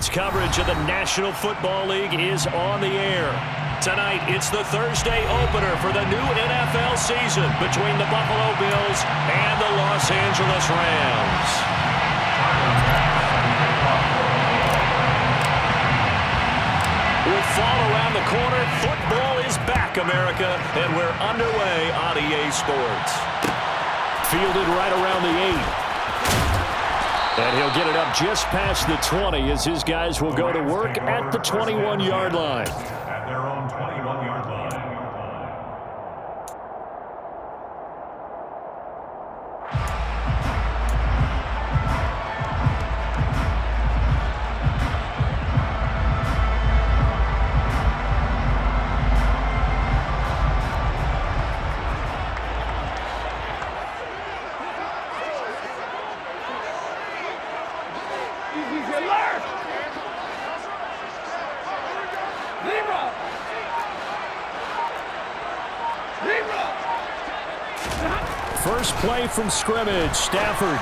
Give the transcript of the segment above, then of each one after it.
Sports coverage of the National Football League is on the air. Tonight, it's the Thursday opener for the new NFL season between the Buffalo Bills and the Los Angeles Rams. With fall around the corner, football is back, America, and we're underway on EA Sports. Fielded right around the 8. And he'll get it up just past the 20 as his guys will go to work at the 21-yard line. At their own 21-yard line. First play from scrimmage, Stafford.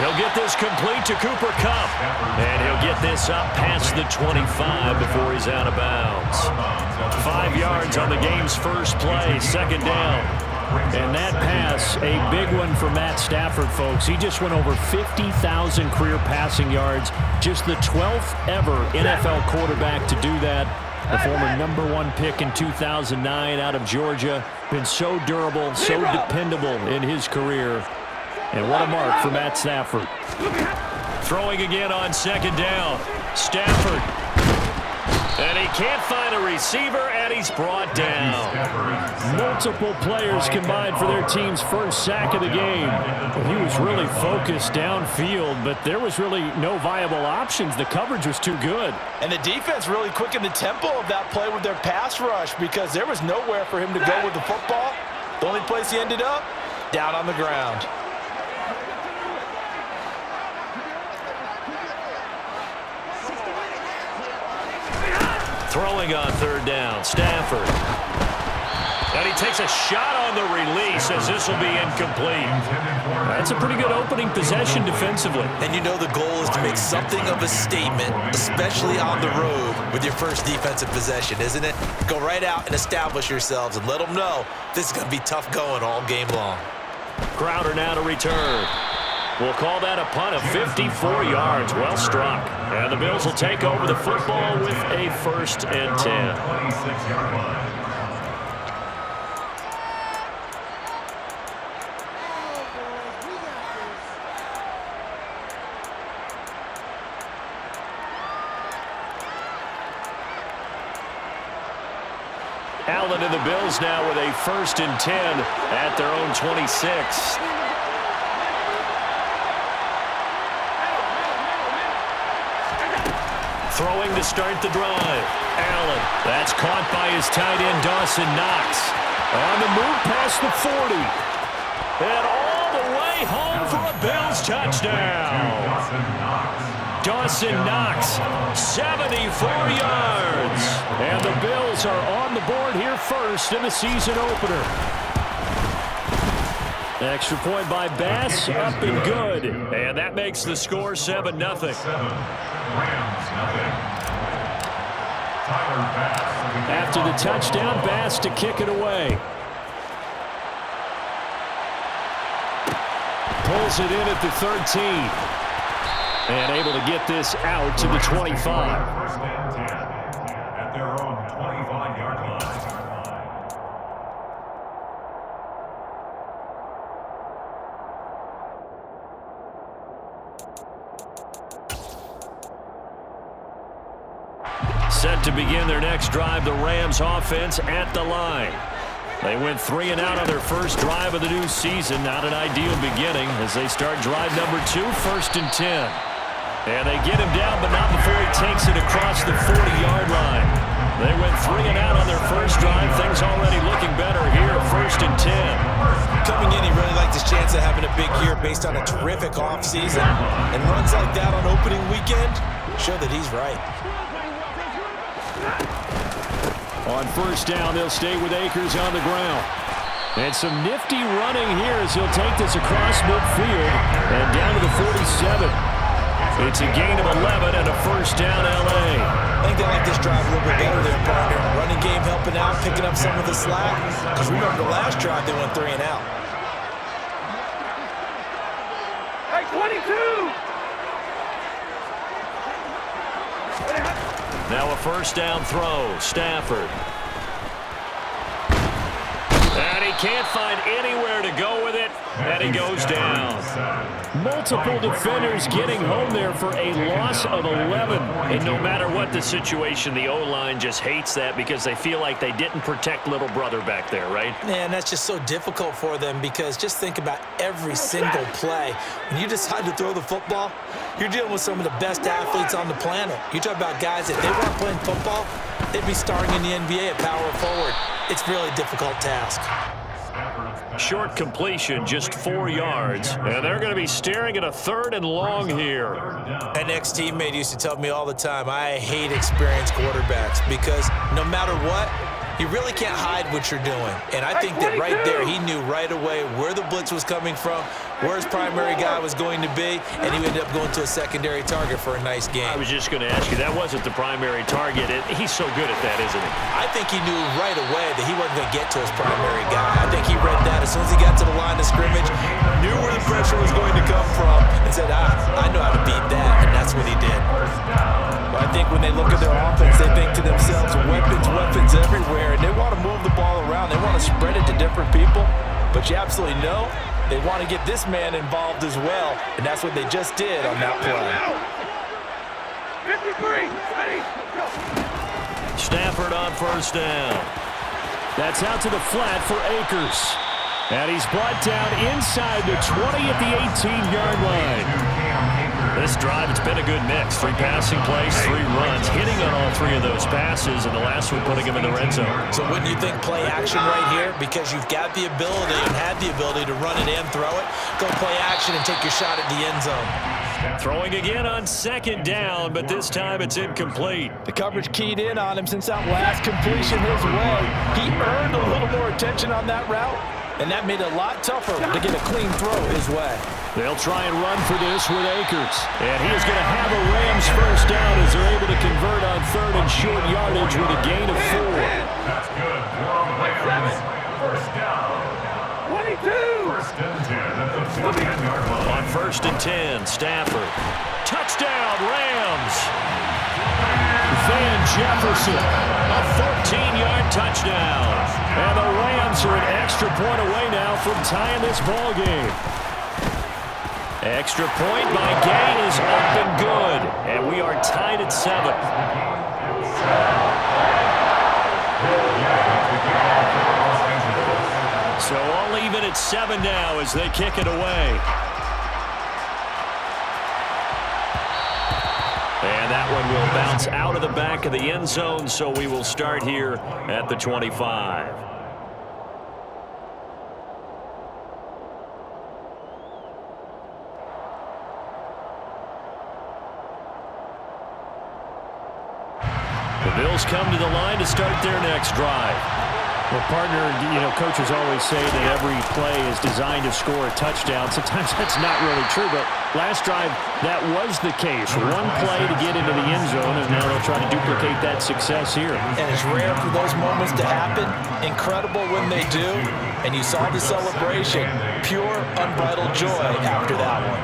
He'll get this complete to Cooper Kupp. And he'll get this up past the 25 before he's out of bounds. 5 yards on the game's first play, second down. And that pass, a big one for Matt Stafford, folks. He just went over 50,000 career passing yards. Just the 12th ever NFL quarterback to do that. The former #1 pick in 2009 out of Georgia. Been so durable, so dependable in his career. And what a mark for Matt Stafford. Throwing again on second down. Stafford. And he can't find a receiver, and he's brought down. Multiple players combined for their team's first sack of the game. He was really focused downfield, but there was really no viable options. The coverage was too good. And the defense really quickened the tempo of that play with their pass rush because there was nowhere for him to go with the football. The only place he ended up, down on the ground. Throwing on third down, Stafford. And he takes a shot on the release as this will be incomplete. That's a pretty good opening possession defensively. And you know the goal is to make something of a statement, especially on the road with your first defensive possession, isn't it? Go right out and establish yourselves and let them know this is going to be tough going all game long. Crowder now to return. We'll call that a punt of 54 yards. Well struck. And the Bills will take over the football with a 1st and 10. Allen and the Bills now with a 1st and 10 at their own 26. Throwing to start the drive. Allen. That's caught by his tight end, Dawson Knox. On the move past the 40. And all the way home for a Bills touchdown. Dawson Knox, 74 yards. And the Bills are on the board here first in the season opener. Extra point by Bass, up and good. And that makes the score 7-0. After the touchdown, Bass to kick it away. Pulls it in at the 13. And able to get this out to the 25. 1st and 10 at their own 25-yard line. Set to begin their next drive, the Rams offense at the line. They went 3 and out on their first drive of the new season. Not an ideal beginning as they start drive number 2, 1st and 10. And they get him down, but not before he takes it across the 40-yard line. They went 3 and out on their first drive. Things already looking better here at 1st and 10. Coming in, he really liked his chance of having a big year based on a terrific offseason. And runs like that on opening weekend show that he's right. On 1st down, they'll stay with Akers on the ground. And some nifty running here as he'll take this across midfield and down to the 47. It's a gain of 11 and a picking up some of the slack. Because remember the last drive, they went 3 and out. Hey, 22! Now a first down throw. Stafford. And he can't find anywhere to go with it, and he goes down. Multiple defenders getting home there for a loss of 11. And no matter what the situation, the O-line just hates that because they feel like they didn't protect little brother back there, right? Man, that's just so difficult for them because just think about every single play. When you decide to throw the football, you're dealing with some of the best athletes on the planet. You talk about guys, if they weren't playing football, they'd be starting in the NBA at power forward. It's a really difficult task. Short completion, just 4 yards. And they're going to be staring at a 3rd and long here. An ex-teammate used to tell me all the time, I hate experienced quarterbacks because no matter what, you really can't hide what you're doing. And I think that right there, he knew right away where the blitz was coming from, where his primary guy was going to be, and he ended up going to a secondary target for a nice game. I was just going to ask you, that wasn't the primary target. He's so good at that, isn't he? I think he knew right away that he wasn't going to get to his primary guy. I think he read that as soon as he got to the line of scrimmage, knew where the pressure was going to come from, and said, I know how to beat that, and that's what he did. But I think when they look at their offense, they think to themselves, weapons everywhere, and they want to move the ball around. They want to spread it to different people, but you absolutely know they want to get this man involved as well, and that's what they just did on that play. 53, ready, go. Stafford on first down. That's out to the flat for Akers. And he's brought down inside the 20 at the 18-yard line. This drive, it's been a good mix. 3 passing plays, 3 runs, hitting on all 3 of those passes, and the last one putting him in the red zone. So wouldn't you think play action right here? Because you've got the ability and had the ability to run it and throw it. Go play action and take your shot at the end zone. Throwing again on 2nd down, but this time it's incomplete. The coverage keyed in on him since that last completion his way. He earned a little more attention on that route, and that made it a lot tougher to get a clean throw his way. They'll try and run for this with Akers. And he is going to have a Rams first down as they're able to convert on 3rd and short yardage with a gain of 4. That's good. 4 on play. First down. 22! First and 10 at the 10-yard line. On 1st and 10, Stafford. Touchdown, Rams! Van Jefferson, a 13-yard touchdown. And the Rams are an extra point away now from tying this ball game. Extra point by Gain is up and good. And we are tied at 7. So all even at 7 now as they kick it away. And that one will bounce out of the back of the end zone, so we will start here at the 25. The Bills come to the line to start their next drive. Well, partner, coaches always say that every play is designed to score a touchdown. Sometimes that's not really true, but last drive, that was the case. One play to get into the end zone, and now they'll try to duplicate that success here. And it's rare for those moments to happen. Incredible when they do. And you saw the celebration. Pure, unbridled joy after that one.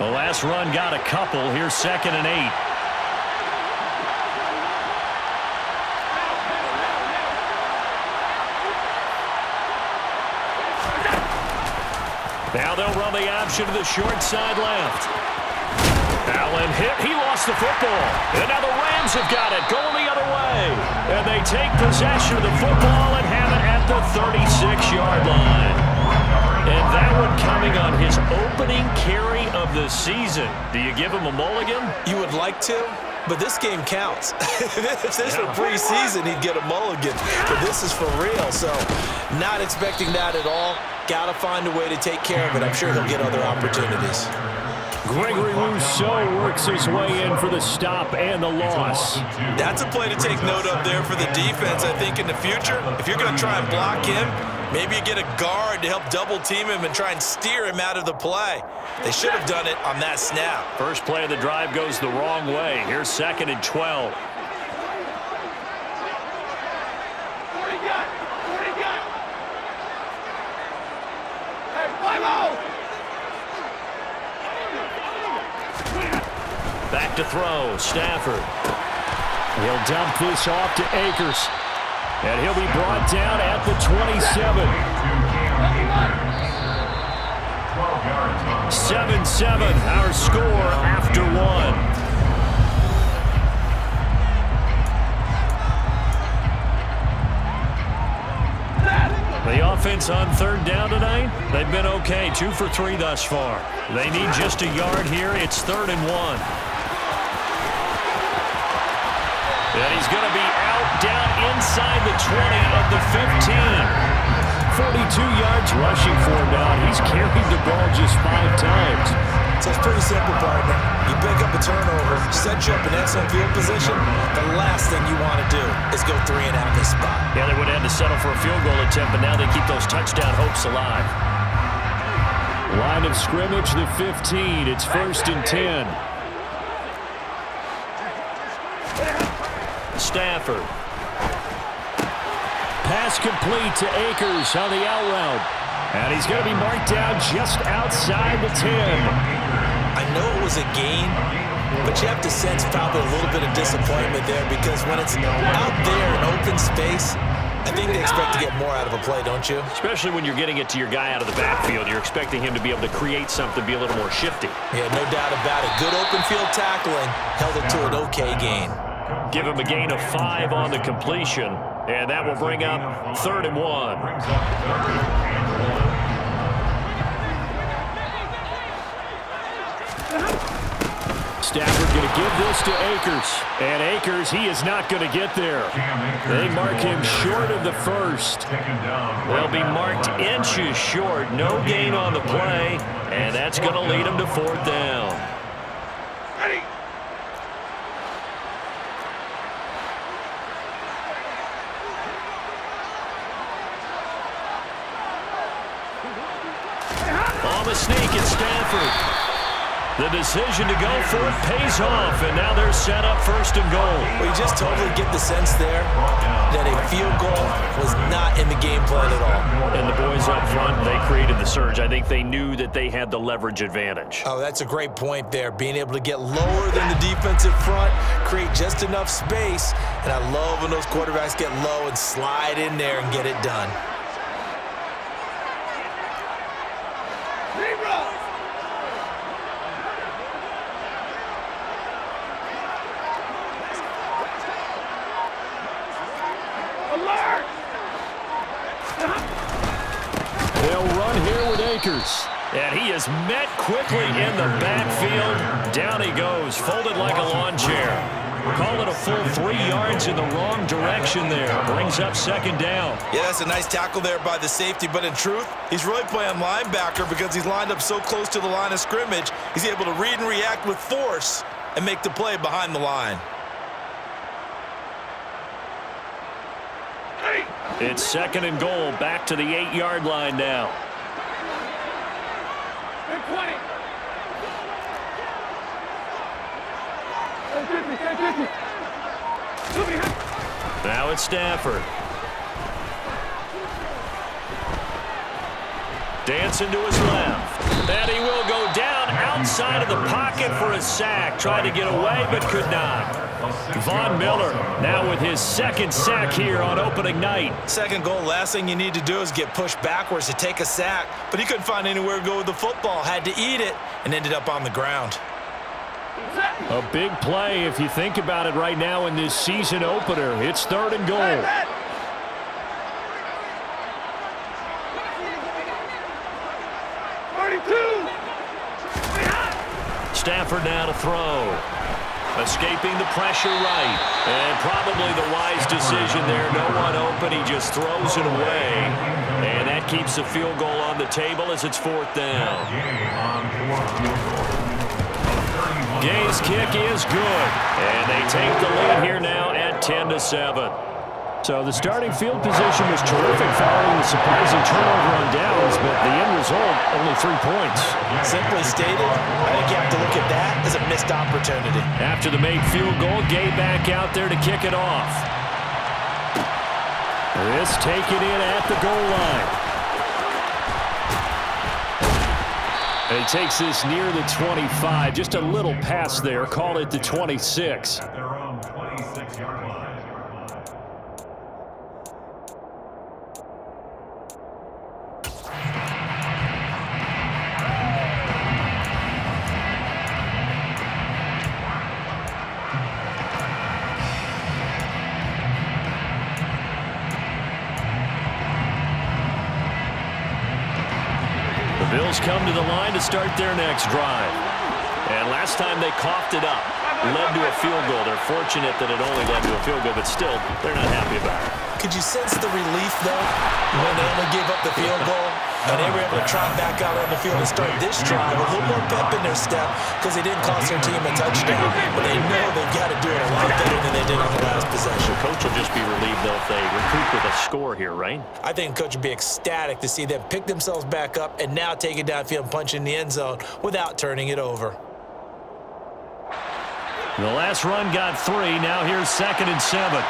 The last run got a couple. Here's 2nd and 8. Now they'll run the option to the short side left. Allen hit. He lost the football. And now the Rams have got it, going the other way. And they take possession of the football and have it at the 36-yard line. And that one coming on his opening carry of the season. Do you give him a mulligan? You would like to, but this game counts. If this were preseason, he'd get a mulligan. But this is for real, so not expecting that at all. Got to find a way to take care of it. I'm sure he'll get other opportunities. Gregory Rousseau works his way in for the stop and the loss. That's a play to take note of there for the defense, I think, in the future. If you're going to try and block him, maybe you get a guard to help double-team him and try and steer him out of the play. They should have done it on that snap. First play of the drive goes the wrong way. Here's 2nd and 12. Back to throw, Stafford. He'll dump this off to Akers. And he'll be brought down at the 27. 7-7, our score after one. The offense on third down tonight, they've been okay, 2 for 3 thus far. They need just a yard here. It's 3rd and 1. And he's going to be out down inside the 20 of the 15. 42 yards rushing for him now. He's carried the ball just 5 times. So it's pretty simple, partner. You pick up a turnover, set you up in excellent field position. The last thing you want to do is go 3 and out this spot. Yeah, they would have had to settle for a field goal attempt, but now they keep those touchdown hopes alive. Line of scrimmage, the 15. It's 1st and 10. Stafford. Pass complete to Akers on the out route. And he's going to be marked down just outside the 10. I know it was a gain, but you have to sense probably a little bit of disappointment there because when it's out there in open space, I think they expect to get more out of a play, don't you? Especially when you're getting it to your guy out of the backfield. You're expecting him to be able to create something, be a little more shifty. Yeah, no doubt about it. Good open field tackling held it to an okay gain. Give him a gain of 5 on the completion, and that will bring up 3rd and 1. Stafford going to give this to Akers. And Akers, he is not going to get there. They mark him short of the 1st. They'll be marked inches short. No gain on the play, and that's going to lead them to 4th down. Ready. On the sneak, it's Stafford. The decision to go for it pays off, and now they're set up 1st and goal. Well, you just totally get the sense there that a field goal was not in the game plan at all. And the boys up front, they created the surge. I think they knew that they had the leverage advantage. Oh, that's a great point there. Being able to get lower than the defensive front, create just enough space, and I love when those quarterbacks get low and slide in there and get it done. They'll run here with Akers. And he is met quickly in the backfield. Down he goes, folded like a lawn chair. Call it a full 3 yards in the wrong direction there. Brings up 2nd down. Yeah, that's a nice tackle there by the safety, but in truth, he's really playing linebacker because he's lined up so close to the line of scrimmage, he's able to read and react with force and make the play behind the line. It's 2nd and goal, back to the 8-yard line now. 20. Now it's Stafford. Dancing to his left. And he will go down outside of the pocket for a sack. Tried to get away, but could not. Von Miller now with his 2nd sack here on opening night. 2nd goal, last thing you need to do is get pushed backwards to take a sack, but he couldn't find anywhere to go with the football, had to eat it, and ended up on the ground. A big play if you think about it right now in this season opener. It's 3rd and goal. Stafford now to throw. Escaping the pressure right. And probably the wise decision there. No one open. He just throws it away. And that keeps the field goal on the table as it's 4th down. Gay's kick is good. And they take the lead here now at 10-7. So the starting field position was terrific following the surprising turnover on downs, but the end result, only 3 points. Simply stated, I think you have to look at that as a missed opportunity. After the made field goal, Gay back out there to kick it off. This taken in at the goal line. And he takes this near the 25. Just a little pass there. Call it the 26. At their own 26-yard line. The Bills come to the line to start their next drive. And last time they coughed it up, led to a field goal. They're fortunate that it only led to a field goal, but still, they're not happy about it. Could you sense the relief, though, when they only gave up the field goal? And they were able to trot back out on the field and start this drive with a little more pep in their step because they didn't cost their team a touchdown. But they know they've got to do it a lot better than they did on the last possession. The coach will just be relieved, though, if they recoup with a score here, right? I think the coach would be ecstatic to see them pick themselves back up and now take it downfield and punch in the end zone without turning it over. The last run got 3. Now here's 2nd and 7.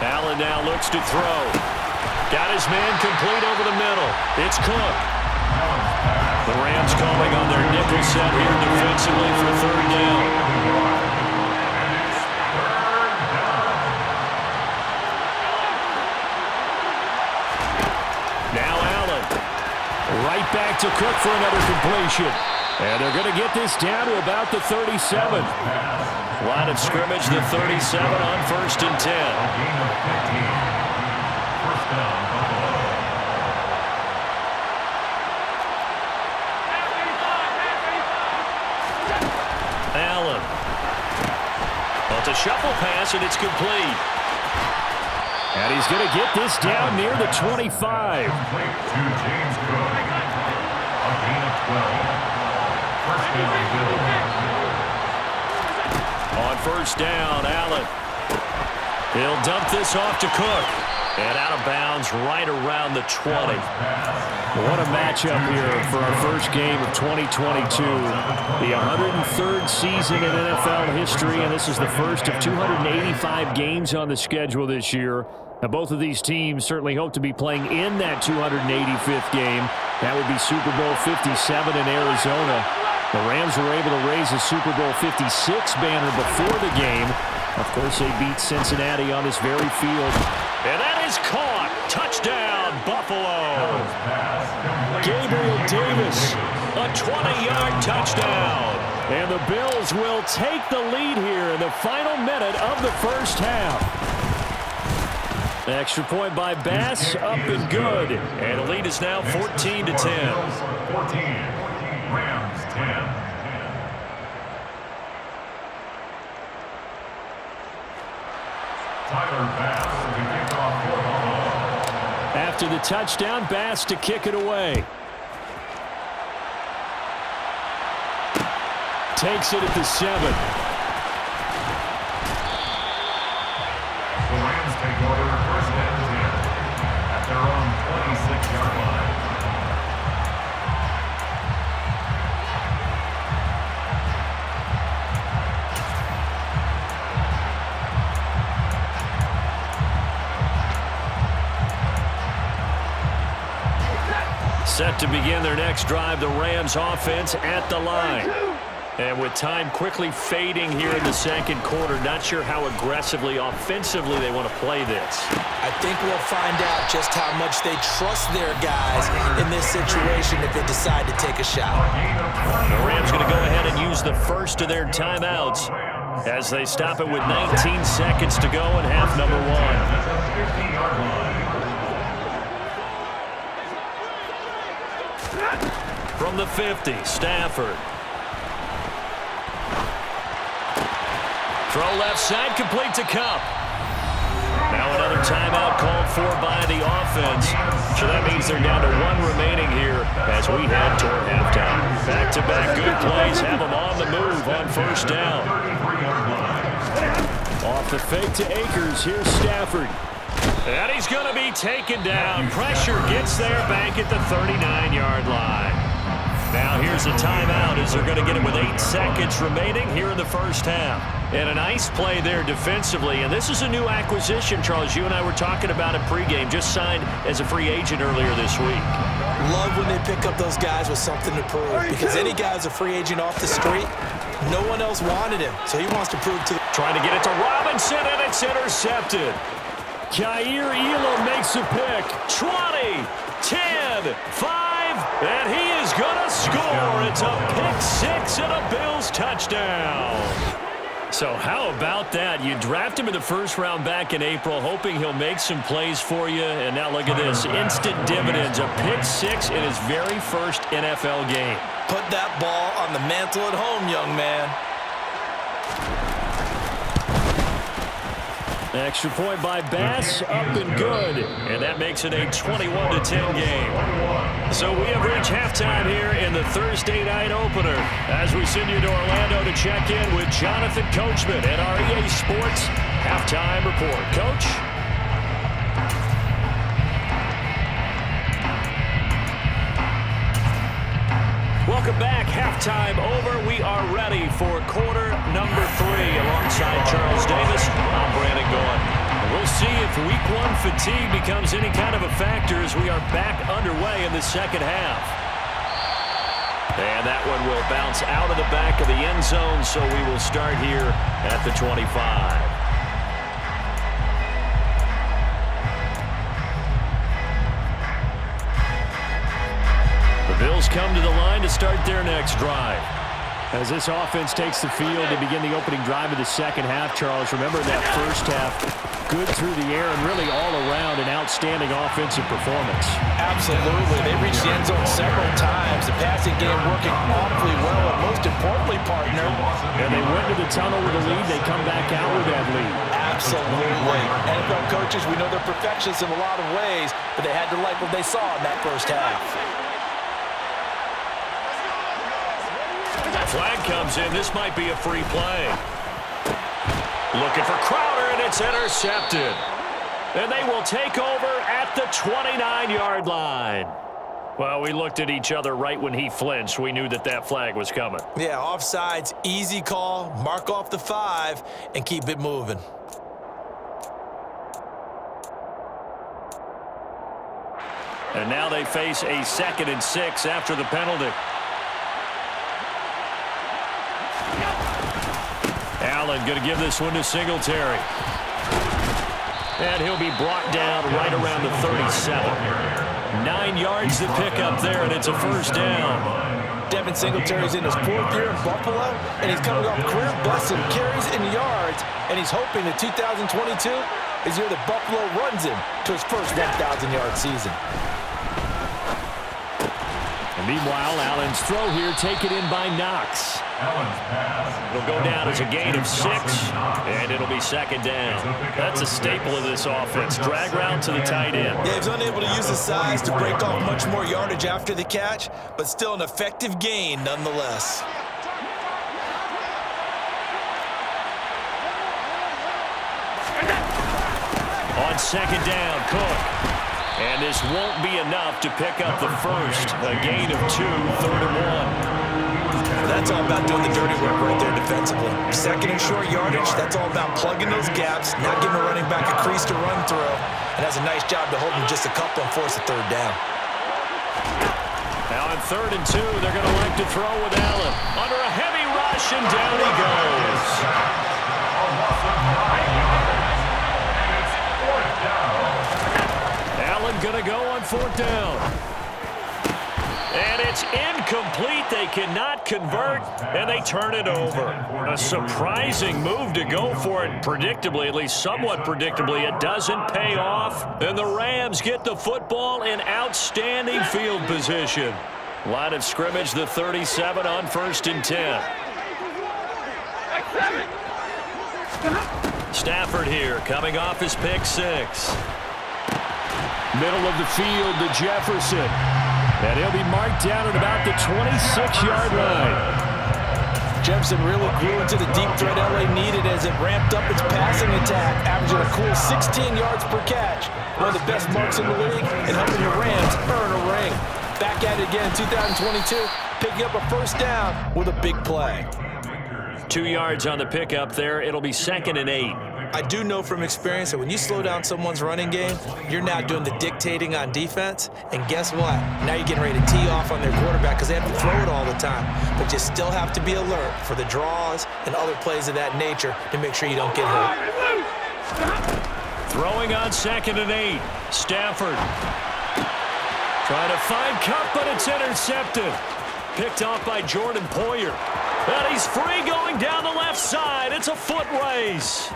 Allen now looks to throw. Got his man complete over the middle. It's Cook. The Rams calling on their nickel set here defensively for 3rd down. Now Allen. Right back to Cook for another completion. And they're going to get this down to about the 37. Line of scrimmage, the 37 on 1st and 10. Gain of 15. First down, Buffalo. Allen. Well, it's a shuffle pass, and it's complete. And he's going to get this down near the 25. Complete to James Cook. A gain of 12. First down, Bills. On 1st down, Allen. He'll dump this off to Cook. And out of bounds right around the 20. What a matchup here for our first game of 2022. The 103rd season in NFL history, and this is the first of 285 games on the schedule this year. Now, both of these teams certainly hope to be playing in that 285th game. That would be Super Bowl 57 in Arizona. The Rams were able to raise a Super Bowl 56 banner before the game. Of course, they beat Cincinnati on this very field. And that is caught. Touchdown, Buffalo. Gabriel Davis, a 20-yard touchdown. And the Bills will take the lead here in the final minute of the first half. Extra point by Bass, up and good. And the lead is now 14-10. 14. Rams 10. Tyler Bass to kick off for Buffalo. After the touchdown, Bass to kick it away. Takes it at the 7. The Rams take over 1st and 10 at their own 26-yard line. Set to begin their next drive, the Rams offense at the line. And with time quickly fading here in the second quarter, not sure how aggressively, offensively they want to play this. I think we'll find out just how much they trust their guys in this situation if they decide to take a shot. The Rams going to go ahead and use the first of their timeouts as they stop it with 19 seconds to go in half number 1. From the 50, Stafford. Throw left side, complete to Cup. Now another timeout called for by the offense. So that means they're down to 1 remaining here as we head toward halftime. Back-to-back good plays have them on the move on 1st down. Off the fake to Akers, here's Stafford. And he's going to be taken down. Pressure gets there back at the 39-yard line. Now here's a timeout as they're going to get it with 8 seconds remaining here in the first half. And a nice play there defensively. And this is a new acquisition, Charles. You and I were talking about it pregame. Just signed as a free agent earlier this week. Love when they pick up those guys with something to prove. Because any guy's a free agent off the street, no one else wanted him. So he wants to prove to... Trying to get it to Robinson, and it's intercepted. Jair Elam makes a pick. 20, 10, 5, and he is going to score. It's a pick 6 and a Bills touchdown. So how about that? You draft him in the first round back in April, hoping he'll make some plays for you. And now look at this. Instant dividends. A pick 6 in his very first NFL game. Put that ball on the mantle at home, young man. Extra point by Bass, up and good. And that makes it a 21-10 game. So we have reached halftime here in the Thursday night opener as we send you to Orlando to check in with Jonathan Coachman at our EA Sports Halftime Report. Coach? Welcome back. Halftime over. We are ready for quarter number 3 alongside Charles Davis. I'm Brandon Gaudin. We'll see if week 1 fatigue becomes any kind of a factor as we are back underway in the second half. And that one will bounce out of the back of the end zone, so we will start here at the 25. The Bills come to the line to start their next drive. As this offense takes the field to begin the opening drive of the second half, Charles, remember that first half, good through the air and really all around an outstanding offensive performance. Absolutely. They reached the end zone several times. The passing game working awfully well, and most importantly, partner. And they went to the tunnel with a lead. They come back out with that lead. Absolutely. NFL coaches, we know they're perfectionists in a lot of ways, but they had to like what they saw in that first half. Flag comes in. This might be a free play. Looking for Crowder, and it's intercepted. And they will take over at the 29-yard line. Well, we looked at each other right when he flinched. We knew that that flag was coming. Yeah, offsides, easy call, mark off the 5, and keep it moving. And now they face a 2nd and 6 after the penalty. Allen going to give this one to Singletary. And he'll be brought down right around the 37. 9 yards to pick up there, and it's a first down. Devin Singletary's in his 4th year in Buffalo, and he's coming off career best in carries and yards, and he's hoping that 2022 is the year that Buffalo runs him to his first 1,000-yard season. And meanwhile, Allen's throw here taken in by Knox. It'll go down as a gain of 6, and it'll be 2nd down. That's a staple of this offense. Drag route to the tight end. Yeah, he's unable to use his size to break off much more yardage after the catch, but still an effective gain nonetheless. On 2nd down, Cook. And this won't be enough to pick up the first. A gain of 2, 3rd and 1. That's all about doing the dirty work right there defensively. 2nd and short yardage, that's all about plugging those gaps, not giving a running back a crease to run through, and has a nice job to hold him just a couple and force a 3rd down. Now on 3rd and 2, they're going to like to throw with Allen. Under a heavy rush, and down he goes. Allen going to go on 4th down. And it's incomplete. They cannot convert, and they turn it over. A surprising move to go for it predictably, at least somewhat predictably. It doesn't pay off, and the Rams get the football in outstanding field position. Line of scrimmage, the 37 on 1st and 10. Stafford here, coming off his pick 6. Middle of the field to Jefferson. And he'll be marked down at about the 26-yard line. Jefferson really grew into the deep threat LA needed as it ramped up its passing attack, averaging a cool 16 yards per catch. One of the best marks in the league and helping the Rams earn a ring. back at it again in 2022, picking up a first down with a big play. 2 yards on the pickup there. It'll be 2nd and 8. I do know from experience that when you slow down someone's running game, you're now doing the dictating on defense. And guess what? Now you're getting ready to tee off on their quarterback because they have to throw it all the time. But you still have to be alert for the draws and other plays of that nature to make sure you don't get hurt. Throwing on 2nd and 8. Stafford. Trying to find Cup, but it's intercepted. Picked off by Jordan Poyer. And he's free going down the left side. It's a foot race.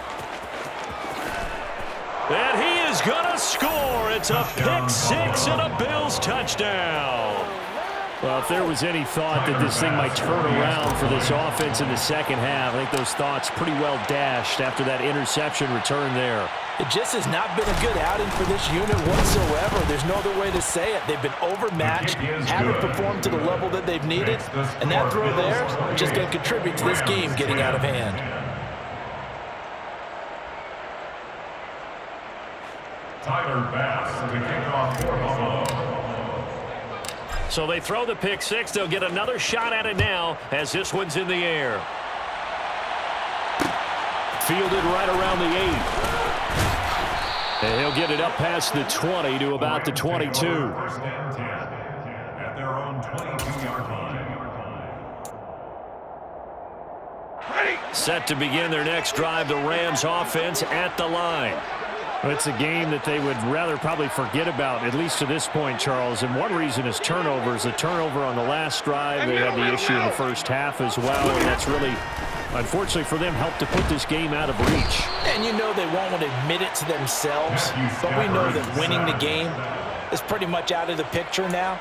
And he is going to score. It's a pick-6 and a Bills touchdown. Well, if there was any thought that this thing might turn around for this offense in the second half, I think those thoughts pretty well dashed after that interception return there. It just has not been a good outing for this unit whatsoever. There's no other way to say it. They've been overmatched, haven't performed to the level that they've needed, and that throw there is just going to contribute to this game getting out of hand. Tyler Bass, the kickoff for Buffalo. So they throw the pick-6. They'll get another shot at it now as this one's in the air. Fielded right around the 8. And he'll get it up past the 20 to about the 22. First and 10 at their own 22-yard line. Set to begin their next drive, the Rams offense at the line. Well, it's a game that they would rather probably forget about, at least to this point, Charles. And one reason is turnovers. A turnover on the last drive. They had the issue in the first half as well, and that's really, unfortunately for them, helped to put this game out of reach. And you know they won't want to admit it to themselves, but we know that winning the game is pretty much out of the picture now.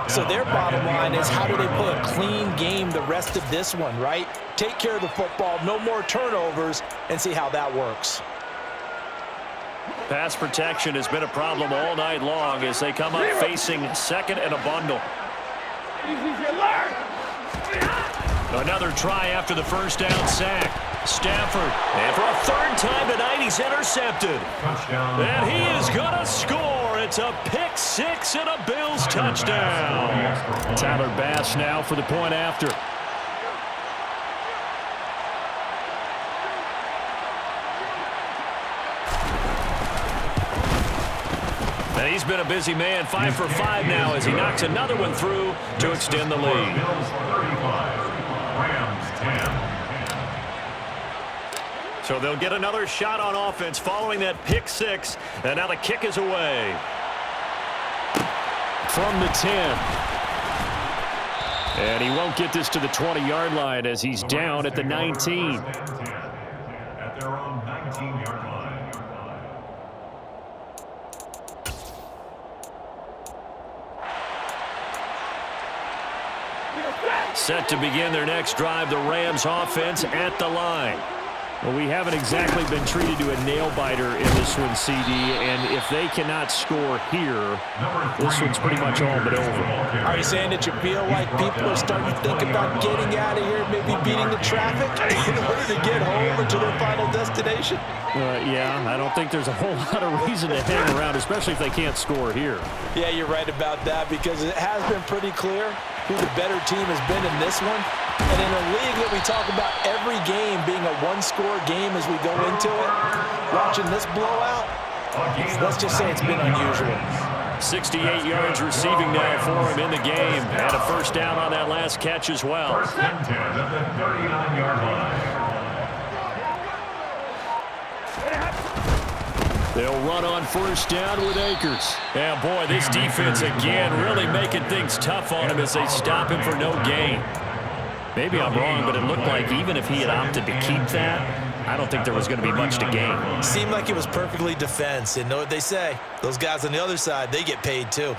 So their bottom line is, how do they play a clean game the rest of this one, right? Take care of the football, no more turnovers, and see how that works. Pass protection has been a problem all night long as they come up facing 2nd and a bundle. Another try after the first down sack. Stafford, and for a 3rd time tonight, he's intercepted. And he is going to score. It's a pick-6 and a Bills touchdown. Tyler Bass now for the point after. And he's been a busy man, 5 for 5 now as he knocks another one through to extend the lead. Bills 35, Rams 10. So they'll get another shot on offense following that pick-6, and now the kick is away. From the 10. And he won't get this to the 20-yard line as he's down at the 19. At their own 19-yard line. Set to begin their next drive, the Rams offense at the line. Well, we haven't exactly been treated to a nail-biter in this one, CD, and if they cannot score here, this one's pretty much all but over. Are you saying that you feel like people are starting to think about getting out of here, maybe beating the traffic in order to get home or to their final destination? Yeah, I don't think there's a whole lot of reason to hang around, especially if they can't score here. Yeah, you're right about that because it has been pretty clear who the better team has been in this one. And in a league that we talk about every game being a one-score game as we go into it, watching this blowout, let's just say it's been unusual. 68 yards receiving now for him in the game. And a first down on that last catch as well. First and 10 at the 39-yard line. They'll run on first down with Akers. Yeah, boy, this defense again really making things tough on him as they stop him for no gain. Maybe I'm wrong, but it looked like even if he had opted to keep that, I don't think there was going to be much to gain. Seemed like it was perfectly defense, and know what they say. Those guys on the other side, they get paid too.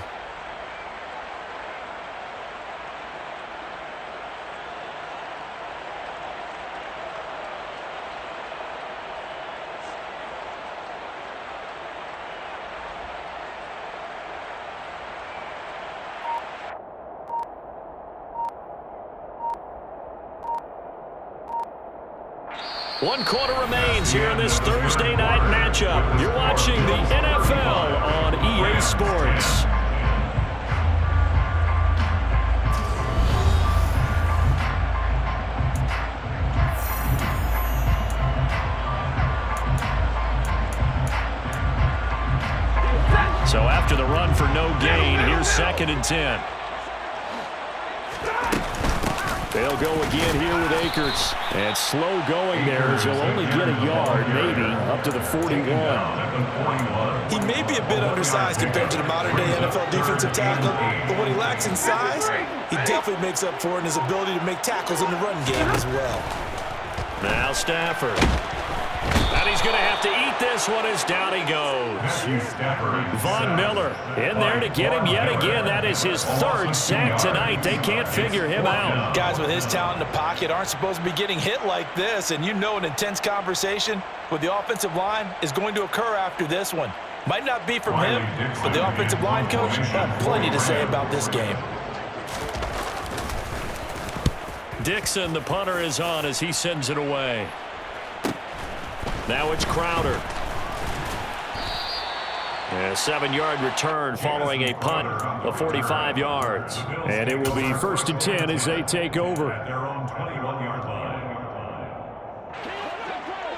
One quarter remains here in this Thursday night matchup. You're watching the NFL on EA Sports. after the run for no gain, here's 2nd and 10. They'll go again here with Akers. And slow going there as he'll only get a yard, maybe, up to the 41. He may be a bit undersized compared to the modern-day NFL defensive tackle, but what he lacks in size, he definitely makes up for in his ability to make tackles in the run game as well. Now Stafford. And he's going to have to eat this one as down he goes. Von Miller in there to get him yet again. That is his 3rd sack tonight. They can't figure him out. Guys with his talent in the pocket aren't supposed to be getting hit like this, and you know an intense conversation with the offensive line is going to occur after this one. Might not be from him, but the offensive line coach had plenty to say about this game. Dixon, the punter, is on as he sends it away. Now it's Crowder. A 7-yard return following a punt of 45 yards. And it will be 1st and 10 as they take over.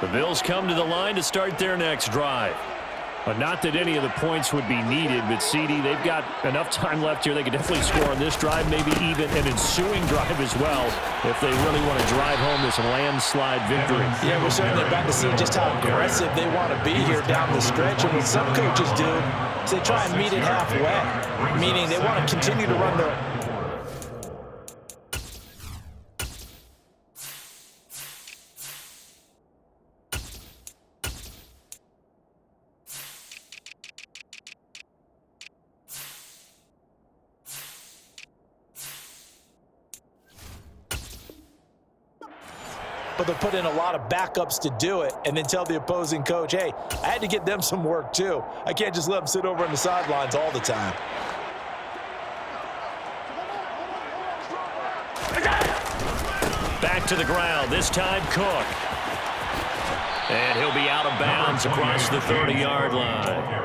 The Bills come to the line to start their next drive. Not that any of the points would be needed, but CD, they've got enough time left here. They could definitely score on this drive, maybe even an ensuing drive as well, if they really want to drive home this landslide victory. Yeah, we're certainly about to see just how aggressive they want to be here down the stretch. And what some coaches do is they try and meet it halfway, meaning they want to continue to run the but they'll put in a lot of backups to do it and then tell the opposing coach, hey, I had to get them some work too. I can't just let them sit over on the sidelines all the time. Back to the ground, this time Cook. And he'll be out of bounds across the 30-yard line.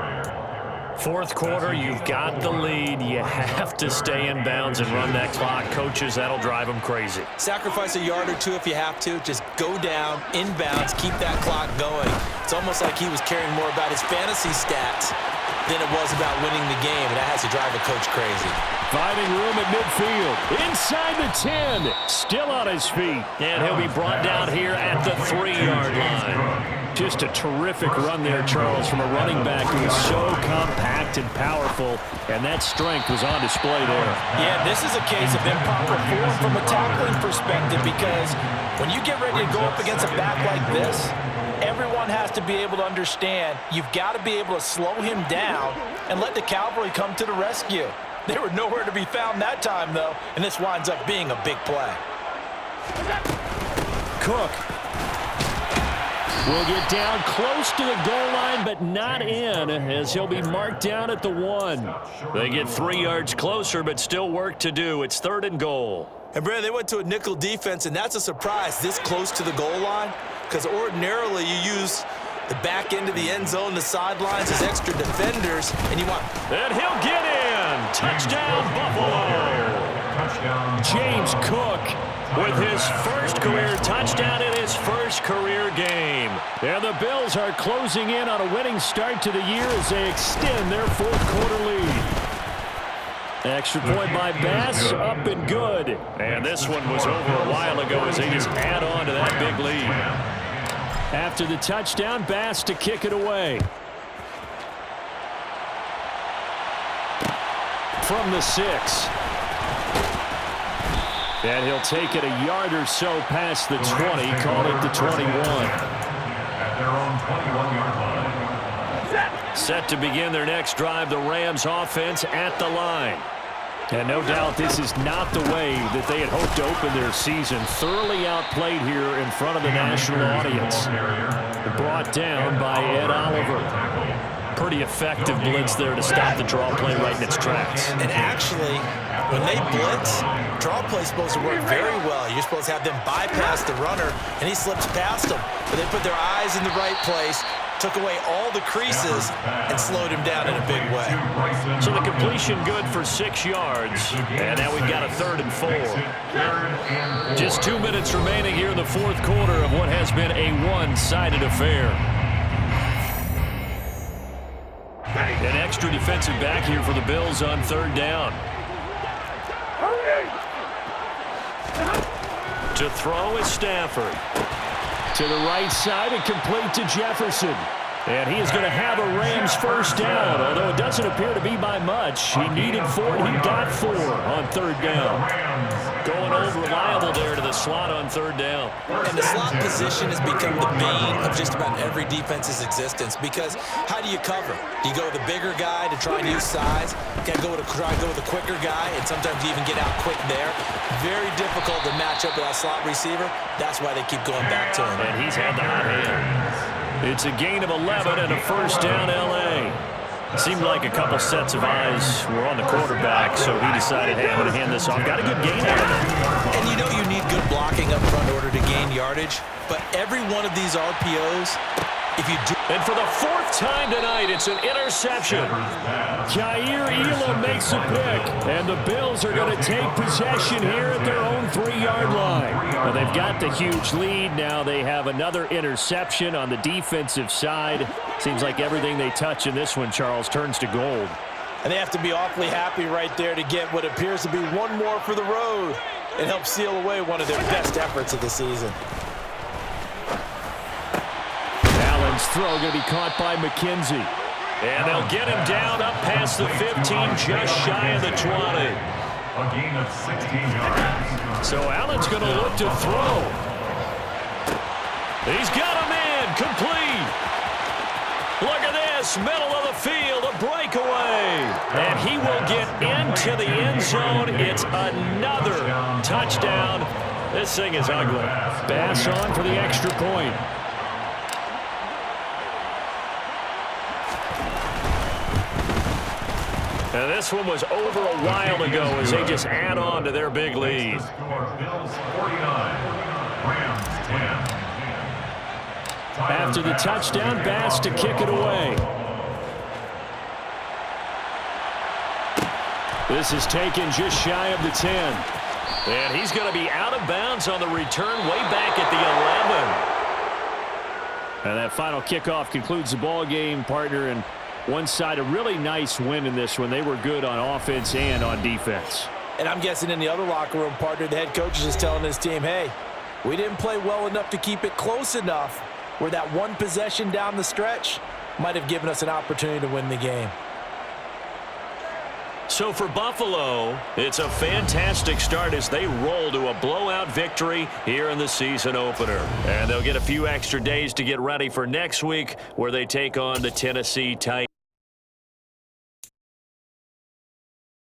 4th quarter, you've got the lead. You have to stay in bounds and run that clock. Coaches, that'll drive them crazy. Sacrifice a yard or two if you have to. Just go down, in bounds, keep that clock going. It's almost like he was caring more about his fantasy stats than it was about winning the game, and that has to drive a coach crazy. Finding room at midfield. Inside the 10. Still on his feet. And he'll be brought down here at the 3-yard line. Just a terrific run there, Charles, from a running back who is so compact and powerful, and that strength was on display there. Yeah, this is a case of improper form from a tackling perspective, because when you get ready to go up against a back like this, everyone has to be able to understand you've got to be able to slow him down and let the cavalry come to the rescue. They were nowhere to be found that time, though, and this winds up being a big play. Cook will get down close to the goal line, but not in, as he'll be marked down at the 1. They get 3 yards closer, but still work to do. It's 3rd and goal. And, Brandon, they went to a nickel defense, and that's a surprise this close to the goal line, because ordinarily you use the back end of the end zone, the sidelines as extra defenders, and you want... And he'll get in! Touchdown, Buffalo! James Cook with his first career touchdown in his first career game. And the Bills are closing in on a winning start to the year as they extend their 4th quarter lead. Extra point by Bass, up and good. And this one was over a while ago as they just add on to that big lead. After the touchdown, Bass to kick it away. From the 6. And he'll take it a yard or so past the 20, call it the 21. At their own 21-yard line. Set to begin their next drive, the Rams offense at the line. And no doubt this is not the way that they had hoped to open their season. Thoroughly outplayed here in front of the national audience. Brought down by Ed Oliver. Pretty effective blitz there to stop the draw play right in its tracks. And actually, when they blitz, draw play is supposed to work very well. You're supposed to have them bypass the runner, and he slips past them. But they put their eyes in the right place, took away all the creases, and slowed him down in a big way. So the completion good for 6 yards, and now we've got a 3rd and 4. Just 2 minutes remaining here in the 4th quarter of what has been a one-sided affair. An extra defensive back here for the Bills on third down. To throw is Stafford. To the right side and complete to Jefferson. And he is going to have a Rams first down, although it doesn't appear to be by much. He needed 4, and he got 4 on third down. Going over reliable there to the slot on third down. And the slot position has become the bane of just about every defense's existence because how do you cover? Do you go with the bigger guy to try and use size? Try to go with a quicker guy, and sometimes you even get out quick there. Very difficult to match up with that slot receiver. That's why they keep going back to him. And he's had the hot hand. It's a gain of 11 and a first down, L.A. It seemed like a couple sets of eyes were on the quarterback, so he decided, hey, I'm going to hand this off. Got a good gain out of it. And you know you need good blocking up front in order to gain yardage, but every one of these RPOs, if you do... And for the 4th time tonight, it's an interception. Jair Elam makes a pick, and the Bills are going to take possession here at their own 3-yard line. Well, they've got the huge lead. Now they have another interception on the defensive side. Seems like everything they touch in this one, Charles, turns to gold. And they have to be awfully happy right there to get what appears to be one more for the road and help seal away one of their best efforts of the season. Allen's throw going to be caught by McKenzie. And they'll get him down up past the 15, just shy of the 20. A gain of 16 yards. So Allen's going to look to throw. He's got him in, complete. Look at this, middle of the field, a breakaway. And he will get into the end zone. It's another touchdown. This thing is ugly. Bass on for the extra point. And this one was over a while ago as they just add on to their big lead. Bills 49, Rams 10. After the touchdown, Bass to kick it away. This is taken just shy of the 10. And he's going to be out of bounds on the return way back at the 11. And that final kickoff concludes the ball game, partner. And one side, a really nice win in this one. They were good on offense and on defense. And I'm guessing in the other locker room, partner, the head coach is just telling his team, hey, we didn't play well enough to keep it close enough where that one possession down the stretch might have given us an opportunity to win the game. So for Buffalo, it's a fantastic start as they roll to a blowout victory here in the season opener. And they'll get a few extra days to get ready for next week where they take on the Tennessee Titans.